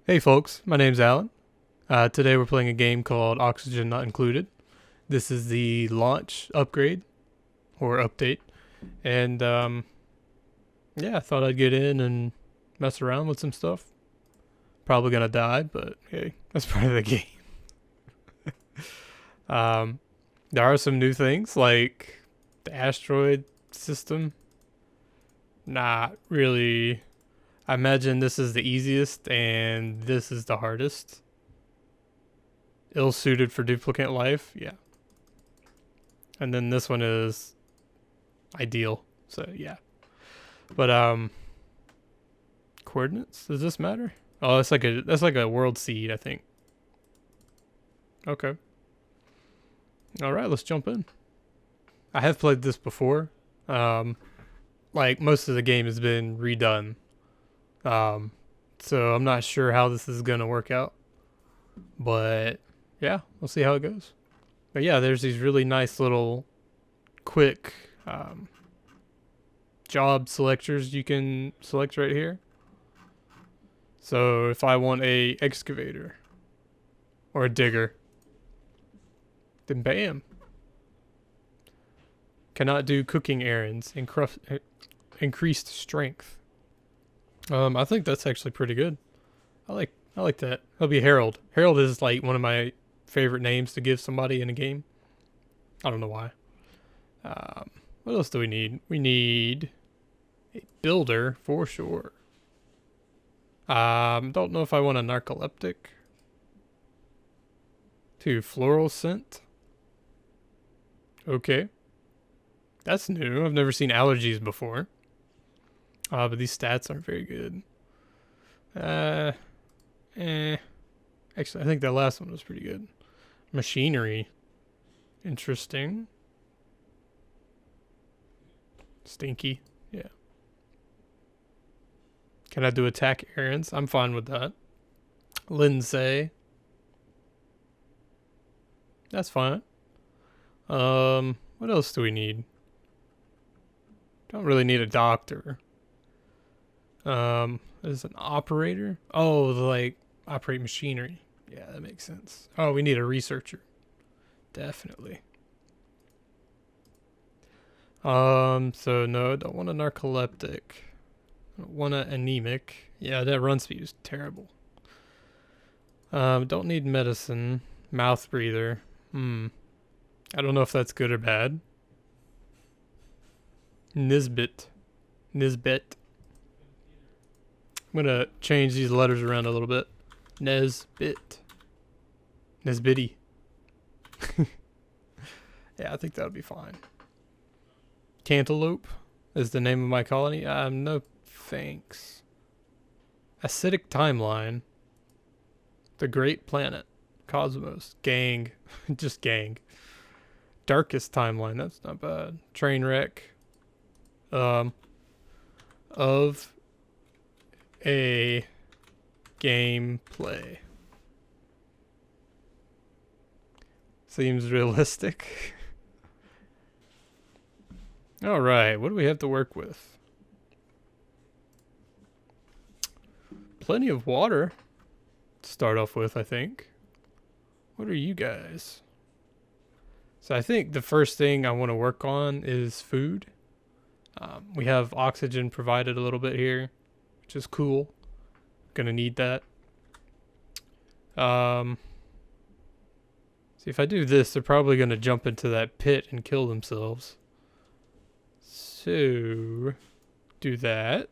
Hey folks, my name's Alan. Today we're playing a game called Oxygen Not Included. This is the launch upgrade or update, and yeah, I thought I'd get in and mess around with some stuff. Probably gonna die, but hey, that's part of the game. um, there are some new things like the asteroid system. Not really. I imagine this is the easiest and this is the hardest. Ill suited for duplicate life, yeah. And then this one is ideal. So yeah. But coordinates? Does this matter? Oh, that's like a world seed, I think. Okay. Alright, let's jump in. I have played this before. Um like most of the game has been redone. Um so I'm not sure how this is gonna work out. But yeah, we'll see how it goes. But yeah, there's these really nice little quick job selectors you can select right here. So if I want a excavator or a digger, then bam. Cannot do cooking errands. Increased strength. I think that's actually pretty good. I like that. That'll be Harold. Harold is like one of my favorite names to give somebody in a game. I don't know why. What else do we need? We need a builder for sure. Don't know if I want a narcoleptic. To floral scent. Okay. That's new. I've never seen allergies before. But these stats aren't very good. Uh, eh. Actually, I think that last one was pretty good. Machinery. Interesting. Stinky. Yeah. Can I do attack errands? I'm fine with that. Lindsay. That's fine. What else do we need? Don't really need a doctor. Is an operator? Oh, like operate machinery. Yeah, that makes sense. Oh, we need a researcher. Definitely. So no, don't want a narcoleptic. Don't want an anemic. Yeah, that run speed is terrible. Don't need medicine. Mouth breather. I don't know if that's good or bad. Nisbet. Nisbet. I'm gonna change these letters around a little bit. Nesbit. Nesbitty. Yeah, I think that would be fine. Cantaloupe is the name of my colony. No thanks. Acidic timeline. The Great Planet. Cosmos. Gang. Just gang. Darkest timeline. That's not bad. Train wreck. Of a gameplay. Seems realistic. Alright, what do we have to work with? Plenty of water to start off with, I think. What are you guys? So I think the first thing I want to work on is food. We have oxygen provided a little bit here, which is cool. Gonna need that. See, if I do this, they're probably gonna jump into that pit and kill themselves. So, do that.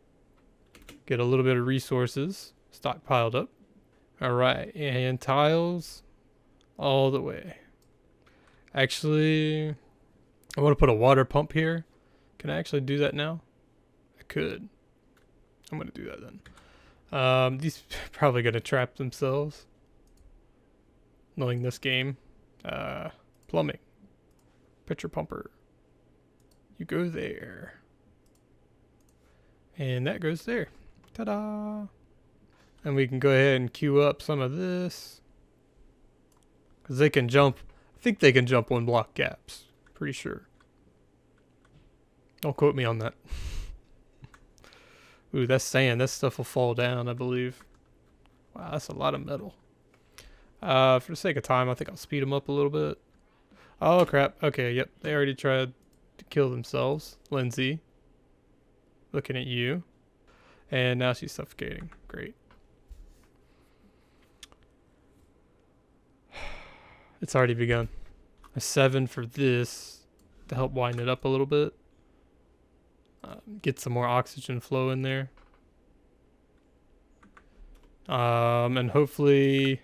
Get a little bit of resources stockpiled up. Alright, and tiles all the way. Actually, I want to put a water pump here. Can I actually do that now? I could. I'm going to do that then. These probably going to trap themselves. Knowing this game. Plumbing. Pitcher pumper. You go there. And that goes there. Ta-da! And we can go ahead and queue up some of this. Because they can jump. I think they can jump 1 block gaps. Pretty sure. Don't quote me on that. Ooh, that's sand. That stuff will fall down, I believe. Wow, that's a lot of metal. For the sake of time, I think I'll speed them up a little bit. Oh, crap. Okay, yep. They already tried to kill themselves. Lindsay. Looking at you. And now she's suffocating. Great. It's already begun. A 7 for this to help wind it up a little bit. Get some more oxygen flow in there. And hopefully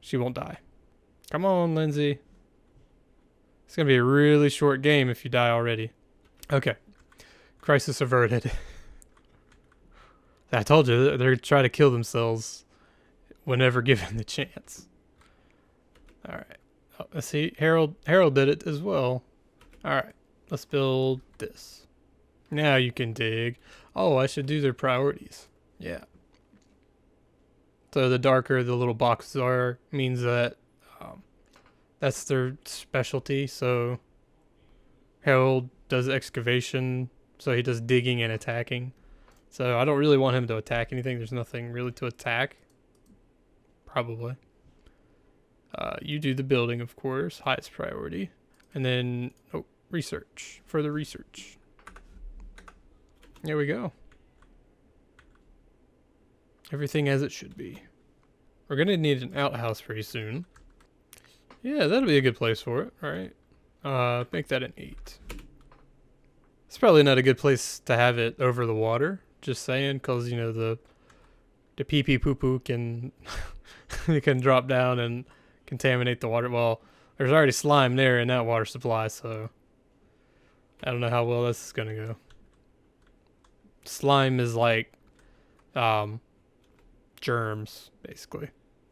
she won't die. Come on, Lindsay. It's going to be a really short game if you die already. Okay. Crisis averted. I told you, they're trying to kill themselves whenever given the chance. Alright. Oh, let's see. Harold did it as well. Alright. Let's build this. Now you can dig. Oh, I should do their priorities. Yeah. So the darker the little boxes are means that that's their specialty. So Harold does excavation, so he does digging and attacking. So I don't really want him to attack anything. There's nothing really to attack. Probably. You do the building, of course, highest priority. And then, research. Further research. There we go. Everything as it should be. We're going to need an outhouse pretty soon. Yeah, that'll be a good place for it, right? Make that an 8. It's probably not a good place to have it over the water, just saying, because, you know, the pee-pee poo-poo can, it can drop down and contaminate the water. Well, there's already slime there in that water supply, so I don't know how well this is going to go. Slime is like germs, basically.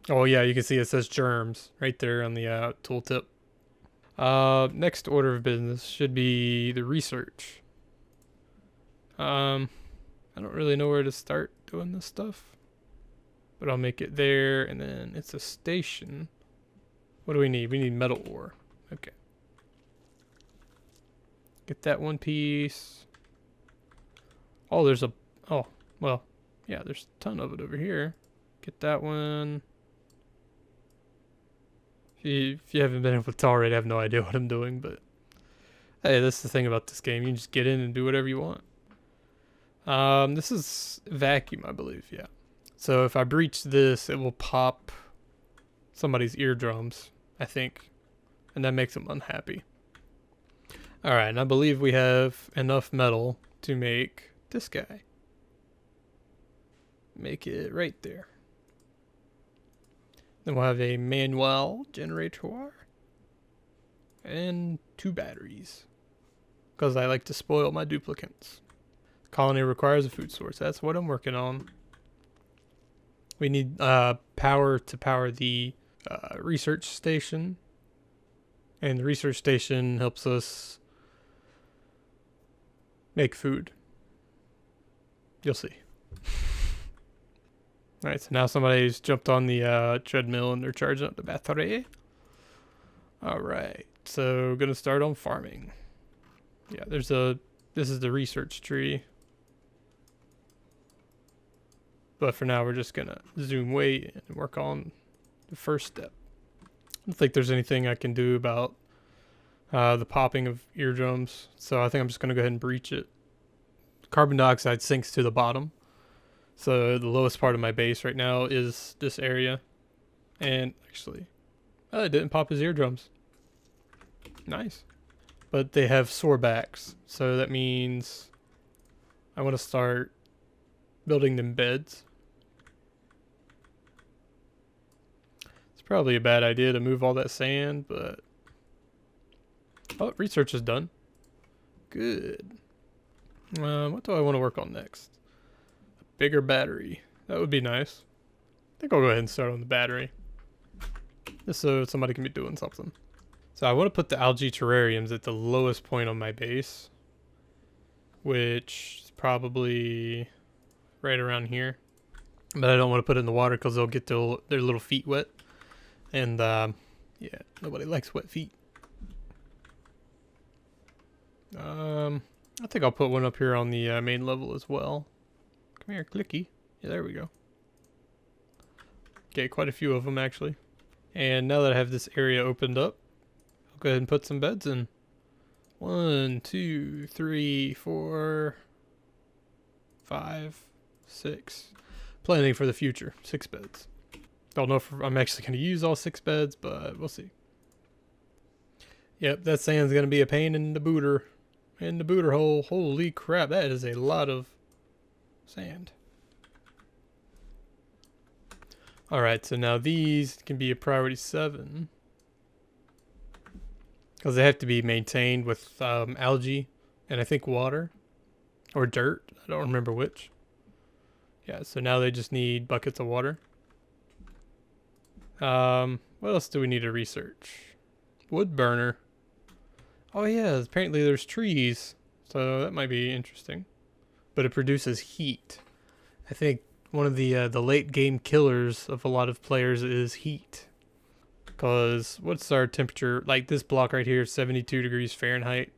Oh yeah, you can see it says germs right there on the tooltip. Next order of business should be the research. I don't really know where to start doing this stuff, but I'll make it there, and then it's a station. What do we need? We need metal ore. Okay. Get that one piece. Oh, there's a... Oh, well, yeah, there's a ton of it over here. Get that one. If you haven't been able to tell already, I have no idea what I'm doing, but... Hey, that's the thing about this game. You can just get in and do whatever you want. This is vacuum, I believe, yeah. So if I breach this, it will pop somebody's eardrums, I think. And that makes them unhappy. Alright, and I believe we have enough metal to make this guy. Make it right there. Then we'll have a manual generator. And 2 batteries. Because I like to spoil my duplicates. Colony requires a food source. That's what I'm working on. We need power to power the research station. And the research station helps us make food. You'll see. Alright, so now somebody's jumped on the treadmill and they're charging up the battery. Alright, so gonna start on farming. Yeah, this is the research tree. But for now, we're just gonna zoom way in and work on the first step. I don't think there's anything I can do about the popping of eardrums, so I think I'm just gonna go ahead and breach it. Carbon dioxide sinks to the bottom, so the lowest part of my base right now is this area. And actually, it didn't pop his eardrums. Nice. But they have sore backs, so that means I want to start building them beds. It's probably a bad idea to move all that sand, but... Oh, research is done. Good. What do I want to work on next? A bigger battery. That would be nice. I think I'll go ahead and start on the battery. Just so somebody can be doing something. So I want to put the algae terrariums at the lowest point on my base. Which is probably right around here. But I don't want to put it in the water because they'll get their little feet wet. And yeah, nobody likes wet feet. I think I'll put one up here on the main level as well. Come here, Clicky. Yeah, there we go. Okay, quite a few of them actually. And now that I have this area opened up, I'll go ahead and put some beds in. 1, 2, 3, 4, 5, 6. Planning for the future. 6 beds. Don't know if I'm actually going to use all 6 beds, but we'll see. Yep, that sand's going to be a pain in the booter. In the booter hole. Holy crap, that is a lot of sand. Alright, so now these can be a priority 7. Because they have to be maintained with algae and I think water. Or dirt. I don't remember which. Yeah, so now they just need buckets of water. What else do we need to research? Wood burner. Oh yeah, apparently there's trees. So that might be interesting. But it produces heat. I think one of the late game killers of a lot of players is heat. Because what's our temperature? Like this block right here is 72 degrees Fahrenheit.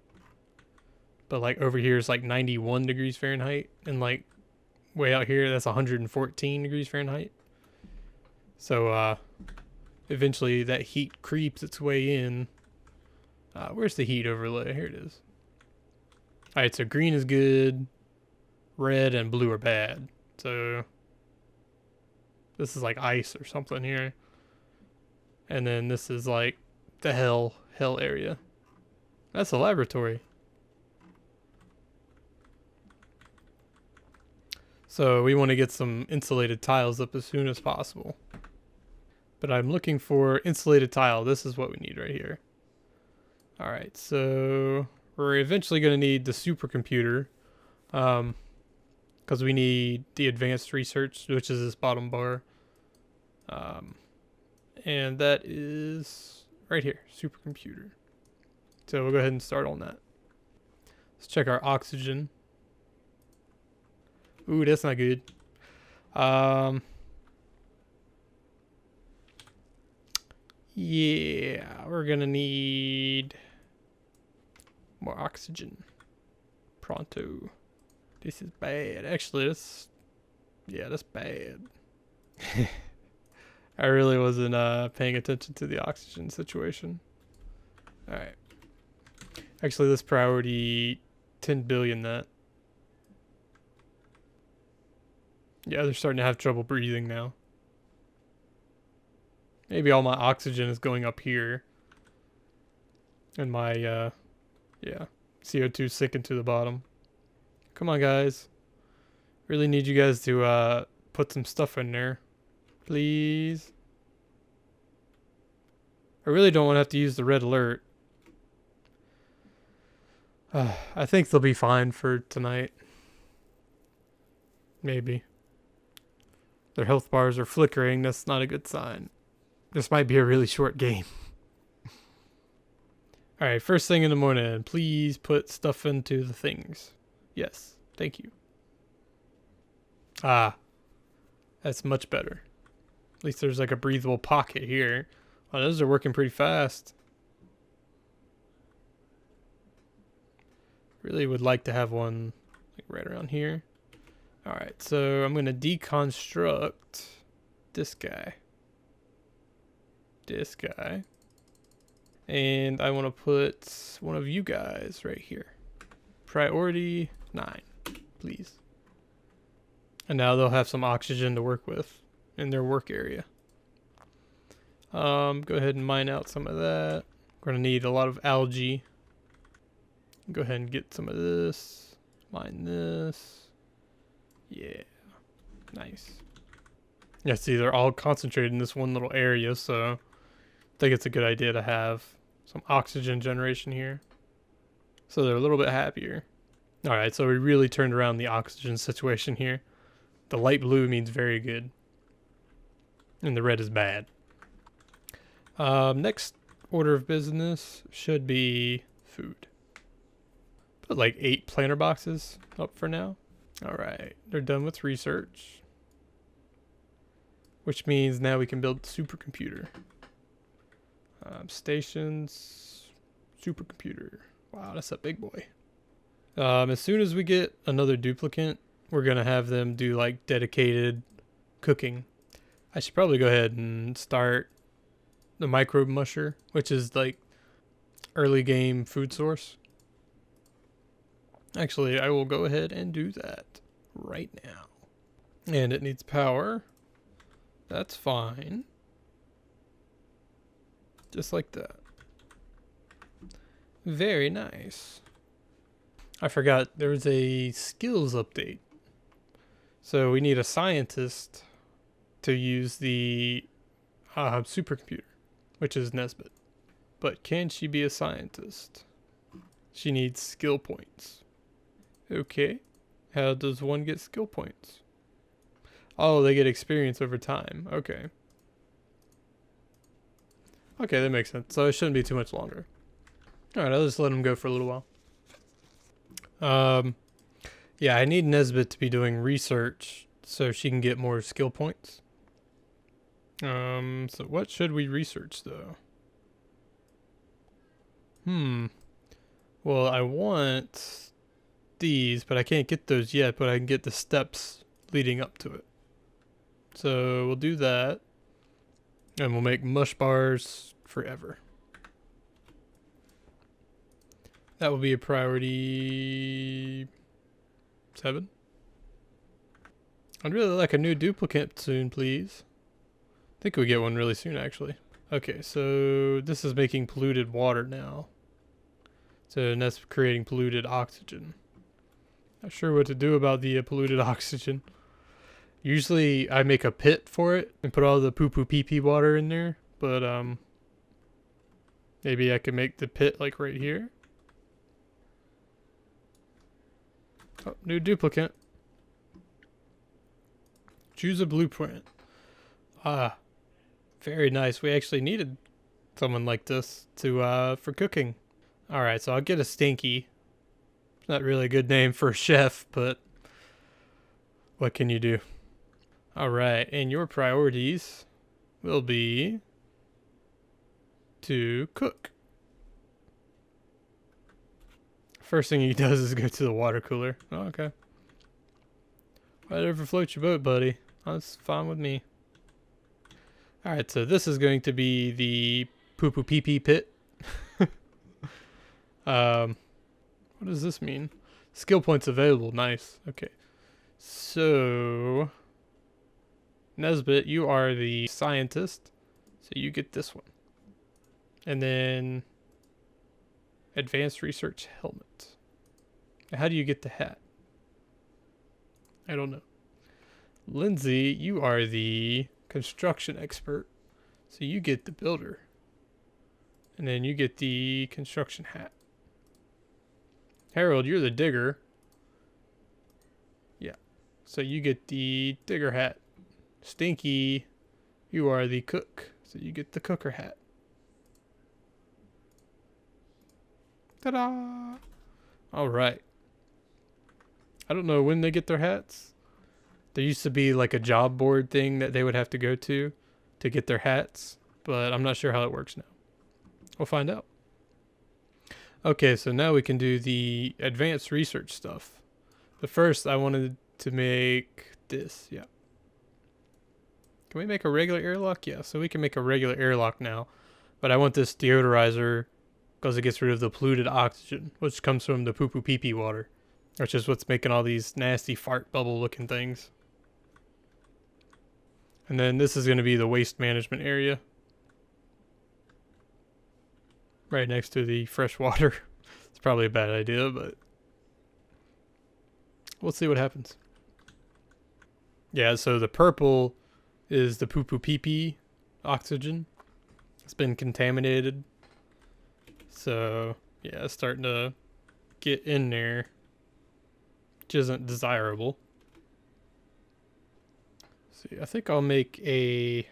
But like over here is like 91 degrees Fahrenheit. And like way out here that's 114 degrees Fahrenheit. So eventually that heat creeps its way in. Where's the heat overlay? Here it is. Alright, so green is good. Red and blue are bad. So this is like ice or something here. And then this is like the hell area. That's a laboratory. So we want to get some insulated tiles up as soon as possible. But I'm looking for insulated tile. This is what we need right here. Alright, so we're eventually going to need the supercomputer. Because we need the advanced research, which is this bottom bar. And that is right here, supercomputer. So we'll go ahead and start on that. Let's check our oxygen. Ooh, that's not good. Yeah, we're gonna need more oxygen. Pronto. This is bad. Actually, that's bad. I really wasn't paying attention to the oxygen situation. Alright. Actually, let's priority 10 billion that. Yeah, they're starting to have trouble breathing now. Maybe all my oxygen is going up here. And my, yeah, CO2 sinking to the bottom. Come on, guys. Really need you guys to put some stuff in there. Please. I really don't want to have to use the red alert. I think they'll be fine for tonight. Maybe. Their health bars are flickering. That's not a good sign. This might be a really short game. Alright, first thing in the morning. Please put stuff into the things. Yes, thank you. Ah. That's much better. At least there's like a breathable pocket here. Oh, those are working pretty fast. Really would like to have one like right around here. Alright, so I'm going to deconstruct this guy. This guy. And I want to put one of you guys right here. Priority 9, please. And now they'll have some oxygen to work with in their work area. Go ahead and mine out some of that. We're going to need a lot of algae. Go ahead and get some of this. Mine this. Yeah. Nice. Yeah, see, they're all concentrated in this one little area, so I think it's a good idea to have some oxygen generation here. So they're a little bit happier. Alright, so we really turned around the oxygen situation here. The light blue means very good. And the red is bad. Next order of business should be food. Put like 8 planter boxes up for now. Alright, they're done with research. Which means now we can build the supercomputer. Stations, supercomputer. Wow, that's a big boy. As soon as we get another duplicate, we're going to have them do like dedicated cooking. I should probably go ahead and start the microbe musher, which is like early game food source. Actually, I will go ahead and do that right now. And it needs power. That's fine. Just like that. Very nice. I forgot there was a skills update. So we need a scientist to use the supercomputer, which is Nesbit. But can she be a scientist? She needs skill points. Okay. How does one get skill points? Oh, they get experience over time. Okay. Okay, that makes sense. So it shouldn't be too much longer. Alright, I'll just let him go for a little while. Yeah, I need Nesbit to be doing research so she can get more skill points. So what should we research though? Well, I want these, but I can't get those yet, but I can get the steps leading up to it. So we'll do that. And we'll make mush bars forever. That will be a priority 7. I'd really like a new duplicate soon, please. I think we get one really soon, actually. Okay, so this is making polluted water now. So that's creating polluted oxygen. Not sure what to do about the polluted oxygen. Usually I make a pit for it and put all the poo-poo pee-pee water in there. But maybe I could make the pit like right here. Oh, new duplicate. Choose a blueprint. Ah, very nice. We actually needed someone like this to for cooking. All right, so I'll get a Stinky. It's not really a good name for a chef, but what can you do? All right, and your priorities will be to cook. First thing he does is go to the water cooler. Oh, okay. Whatever floats your boat, buddy. That's fine with me. Alright, so this is going to be the poo-poo pee-pee pit. What does this mean? Skill points available. Nice. Okay. So, Nesbit, you are the scientist. So you get this one. And then advanced research helmet. How do you get the hat? I don't know. Lindsay, you are the construction expert. So you get the builder. And then you get the construction hat. Harold, you're the digger. Yeah. So you get the digger hat. Stinky, you are the cook. So you get the cooker hat. Ta-da! All right. I don't know when they get their hats. There used to be like a job board thing that they would have to go to get their hats, but I'm not sure how it works now. We'll find out. Okay, so now we can do the advanced research stuff. But first, I wanted to make this. Yeah. Can we make a regular airlock? Yeah, so we can make a regular airlock now. But I want this deodorizer because it gets rid of the polluted oxygen, which comes from the poo-poo pee-pee water, which is what's making all these nasty fart bubble looking things. And then this is going to be the waste management area. Right next to the fresh water. It's probably a bad idea, but we'll see what happens. Yeah, so the purple is the poo-poo pee-pee oxygen. It's been contaminated. So, yeah, it's starting to get in there, which isn't desirable. See, I think I'll make a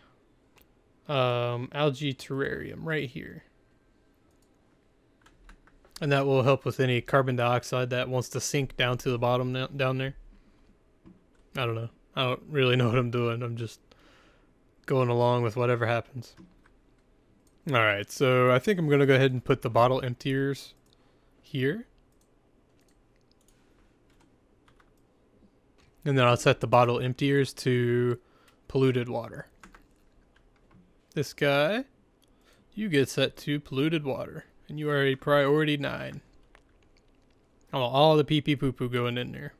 algae terrarium right here. And that will help with any carbon dioxide that wants to sink down to the bottom down there. I don't know. I don't really know what I'm doing. I'm just going along with whatever happens. Alright, so I think I'm going to go ahead and put the bottle emptiers here. And then I'll set the bottle emptiers to polluted water. This guy, you get set to polluted water, and you are a priority 9. I want all the pee pee poo poo going in there.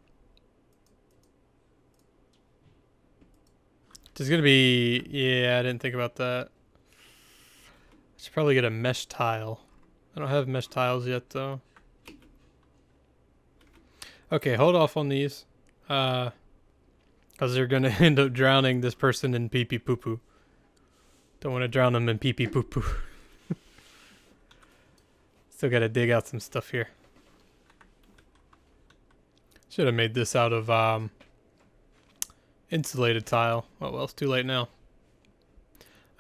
There's gonna be, yeah, I didn't think about that. I should probably get a mesh tile. I don't have mesh tiles yet though. Okay, hold off on these. Because they're gonna end up drowning this person in pee pee poo poo. Don't want to drown them in pee pee poo poo. Still gotta dig out some stuff here. Should have made this out of insulated tile. Oh well, it's too late now.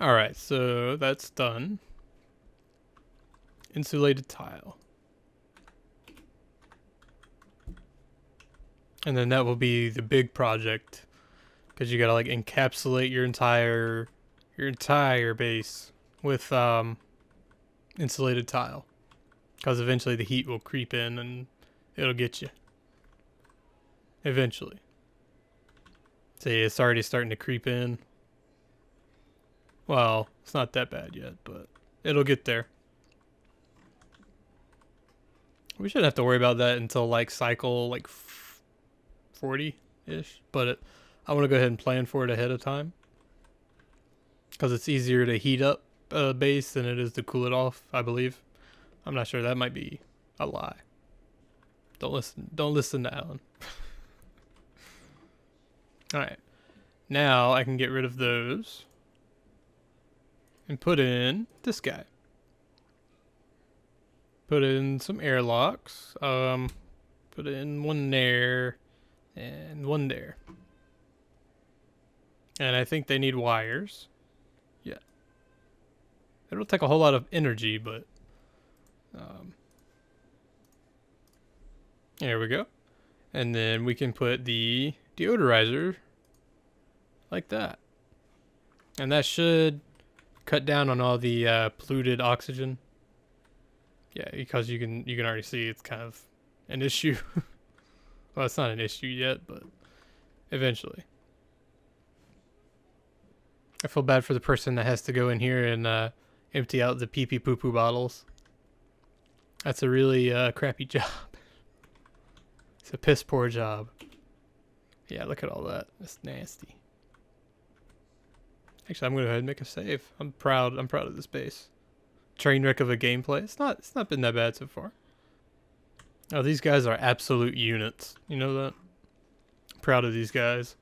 Alright, so that's done. Insulated tile. And then that will be the big project. Because you gotta like encapsulate your entire base with insulated tile. Because eventually the heat will creep in and it'll get you. Eventually. See, it's already starting to creep in. Well, it's not that bad yet, but it'll get there. We shouldn't have to worry about that until like cycle like 40-ish. But I want to go ahead and plan for it ahead of time. Because it's easier to heat up a base than it is to cool it off, I believe. I'm not sure. That might be a lie. Don't listen to Alan. Alright. Now I can get rid of those. And put in this guy. Put in some airlocks. Put in one there. And one there. And I think they need wires. Yeah. It'll take a whole lot of energy, but... there we go. And then we can put the deodorizer like that. And that should cut down on all the polluted oxygen. Yeah, because you can already see it's kind of an issue. Well, it's not an issue yet, but eventually. I feel bad for the person that has to go in here and empty out the pee pee poo poo bottles. That's a really crappy job. It's a piss poor job. Yeah, look at all that. That's nasty. Actually, I'm gonna go ahead and make a save. I'm proud of this base. Train wreck of a gameplay. It's not been that bad so far. Oh, these guys are absolute units. You know that? I'm proud of these guys.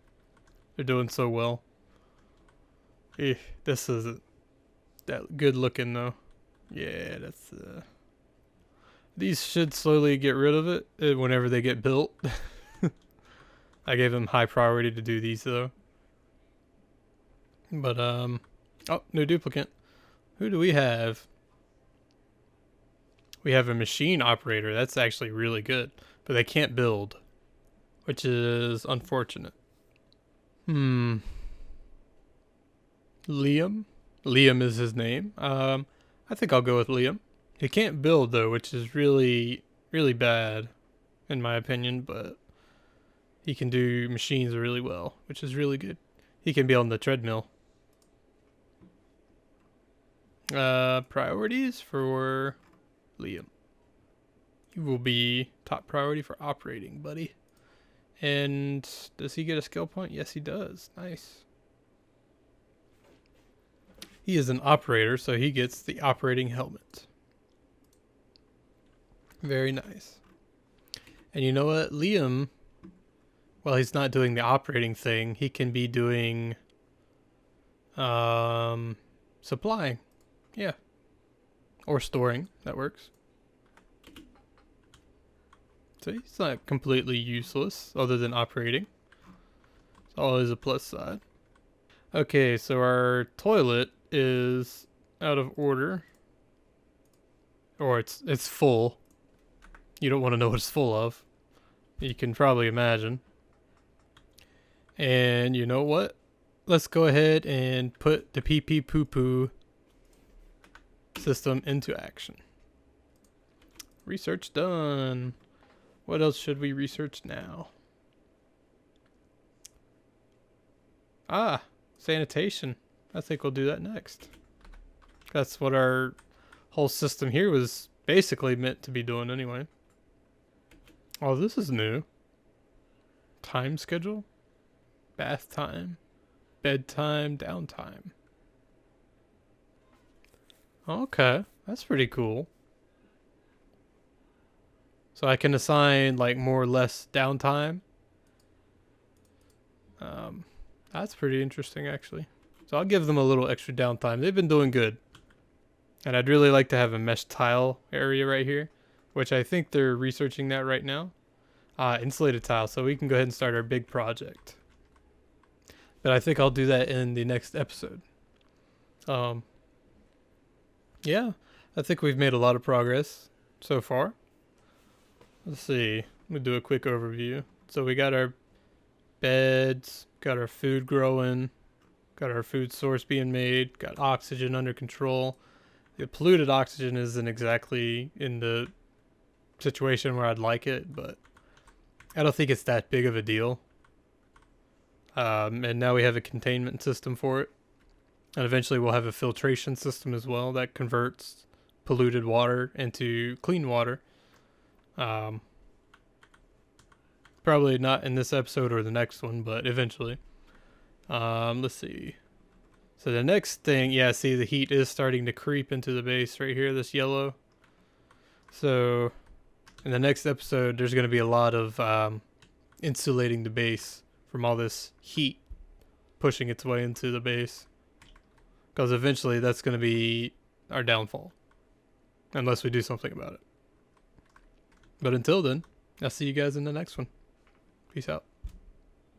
They're doing so well. This isn't that good looking though. Yeah, that's these should slowly get rid of it whenever they get built. I gave them high priority to do these though. But oh, no duplicate. Who do we have? We have a machine operator. That's actually really good, but they can't build, which is unfortunate. Liam is his name. I think I'll go with Liam. He can't build though, which is really, really bad in my opinion, but he can do machines really well, which is really good. He can be on the treadmill. Priorities for Liam. You will be top priority for operating, buddy. And does he get a skill point? Yes, he does. Nice. He is an operator, so he gets the operating helmet. Very nice. And you know what? Liam, while he's not doing the operating thing, he can be doing supplying. Yeah. Or storing. That works. So he's not completely useless other than operating. It's always a plus side. Okay, so our toilet is out of order. Or it's full. You don't want to know what it's full of. You can probably imagine. And you know what? Let's go ahead and put the pee pee poo poo system into action. Research done. What else should we research now? Ah, sanitation. I think we'll do that next. That's what our whole system here was basically meant to be doing anyway. Oh, this is new. Time schedule? Bath time. Bedtime, downtime. Okay, that's pretty cool. So I can assign like more or less downtime. That's pretty interesting actually. So I'll give them a little extra downtime. They've been doing good. And I'd really like to have a mesh tile area right here, which I think they're researching that right now. Insulated tile, so we can go ahead and start our big project. But I think I'll do that in the next episode. Yeah, I think we've made a lot of progress so far. Let's see. We'll do a quick overview. So we got our beds, got our food growing, got our food source being made, got oxygen under control. The polluted oxygen isn't exactly in the situation where I'd like it, but I don't think it's that big of a deal. And now we have a containment system for it. And eventually we'll have a filtration system as well that converts polluted water into clean water. Probably not in this episode or the next one, but eventually. Let's see. So the next thing, yeah, see the heat is starting to creep into the base right here, this yellow. So in the next episode, there's going to be a lot of insulating the base from all this heat pushing its way into the base. Because eventually that's going to be our downfall. Unless we do something about it. But until then, I'll see you guys in the next one. Peace out.